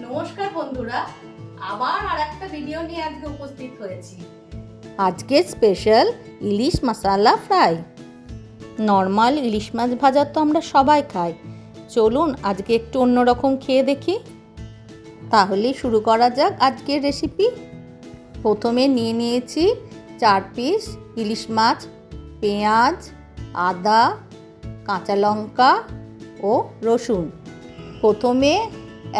নমস্কার বন্ধুরা, আবার আরেকটা ভিডিও নিয়ে আজকে উপস্থিত হয়েছি। আজকে স্পেশাল ইলিশ মশলা ফ্রাই। নর্মাল ইলিশ মাছ ভাজা তো আমরা সবাই খাই, চলুন আজকে একটু অন্যরকম খেয়ে দেখি। তাহলে শুরু করা যাক আজকের রেসিপি। প্রথমে নিয়ে নিয়েছি 4 পিস ইলিশ মাছ, পেঁয়াজ, আদা, কাঁচা লঙ্কা ও রসুন। প্রথমে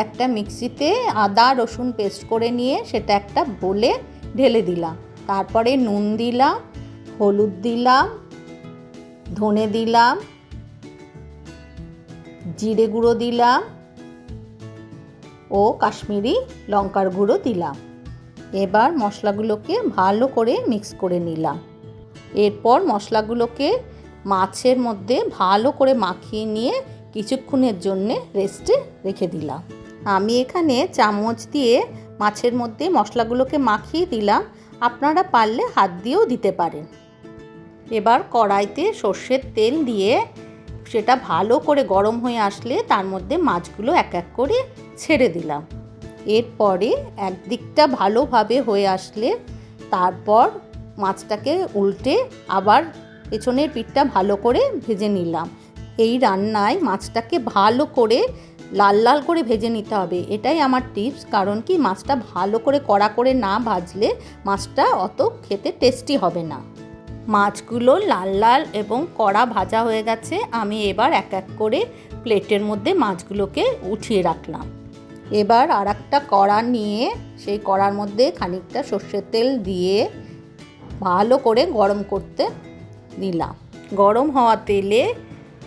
একটা মিক্সিতে আদা রসুন পেস্ট করে নিয়ে সেটা একটা বোলে ঢেলে দিলাম। তারপরে নুন দিলাম, হলুদ দিলাম, ধনে দিলাম, জিরে গুঁড়ো দিলাম ও কাশ্মীরি লঙ্কার গুঁড়ো দিলাম। এবার মশলাগুলোকে ভালো করে মিক্স করে নিলাম। এরপর মশলাগুলোকে মাছের মধ্যে ভালো করে মাখিয়ে নিয়ে কিছুক্ষণের জন্যে রেস্টে রেখে দিলাম। আমি এখানে চামচ দিয়ে মাছের মধ্যে মশলাগুলোকে মাখিয়ে দিলাম, আপনারা পারলে হাত দিয়েও দিতে পারেন। এবার কড়াইতে সর্ষের তেল দিয়ে সেটা ভালো করে গরম হয়ে আসলে তার মধ্যে মাছগুলো এক এক করে ছেড়ে দিলাম। এরপরে একদিকটা ভালোভাবে হয়ে আসলে তারপর মাছটাকে উল্টে আবার পেছনের পিঠটা ভালো করে ভেজে নিলাম। এই রান্নায় মাছটাকে ভালো করে লাল লাল করে ভেজে নিতে হবে, এটাই আমার টিপস। কারণ কি, মাছটা ভালো করে কড়া করে না ভাজলে মাছটা অত খেতে টেস্টি হবে না। মাছগুলো লাল লাল এবং কড়া ভাজা হয়ে গেছে। আমি এবার এক এক করে প্লেটের মধ্যে মাছগুলোকে উঠিয়ে রাখলাম। এবার আর একটা কড়া নিয়ে সেই কড়ার মধ্যে খানিকটা সর্ষের তেল দিয়ে ভালো করে গরম করতে দিলাম। গরম হওয়া তেলে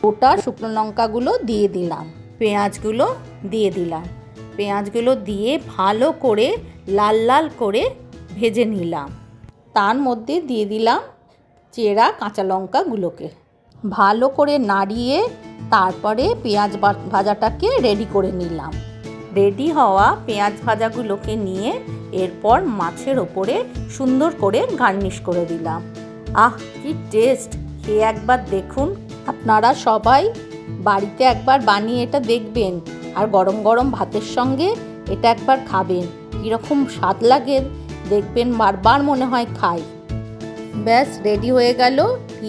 গোটা শুকনো লঙ্কাগুলো দিয়ে দিলাম, পেঁয়াজগুলো দিয়ে দিলাম। পেঁয়াজগুলো দিয়ে ভালো করে লাল লাল করে ভেজে নিলাম। তার মধ্যে দিয়ে দিলাম চেরা কাঁচা লঙ্কাগুলোকে। ভালো করে নাড়িয়ে তারপরে পেঁয়াজ ভাজাটাকে রেডি করে নিলাম। রেডি হওয়া পেঁয়াজ ভাজাগুলোকে নিয়ে এরপর মাছের ওপরে সুন্দর করে গার্নিশ করে দিলাম। আহ, কি টেস্ট! খেয়ে একবার দেখুন। আপনারা সবাই বাড়িতে একবার বানিয়ে এটা দেখবেন, আর গরম গরম ভাতের সঙ্গে এটা একবার খাবেন। কীরকম স্বাদ লাগে দেখবেন, বারবার মনে হয় খাই। ব্যাস রেডি হয়ে গেল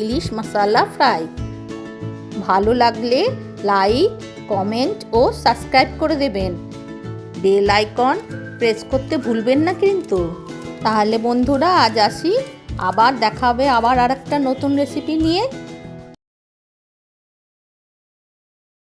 ইলিশ মশলা ফ্রাই। ভালো লাগলে লাইক, কমেন্ট ও সাবস্ক্রাইব করে দেবেন। বেল আইকন প্রেস করতে ভুলবেন না কিন্তু। তাহলে বন্ধুরা আজ আসি, আবার দেখা হবে আবার আরেকটা নতুন রেসিপি নিয়ে।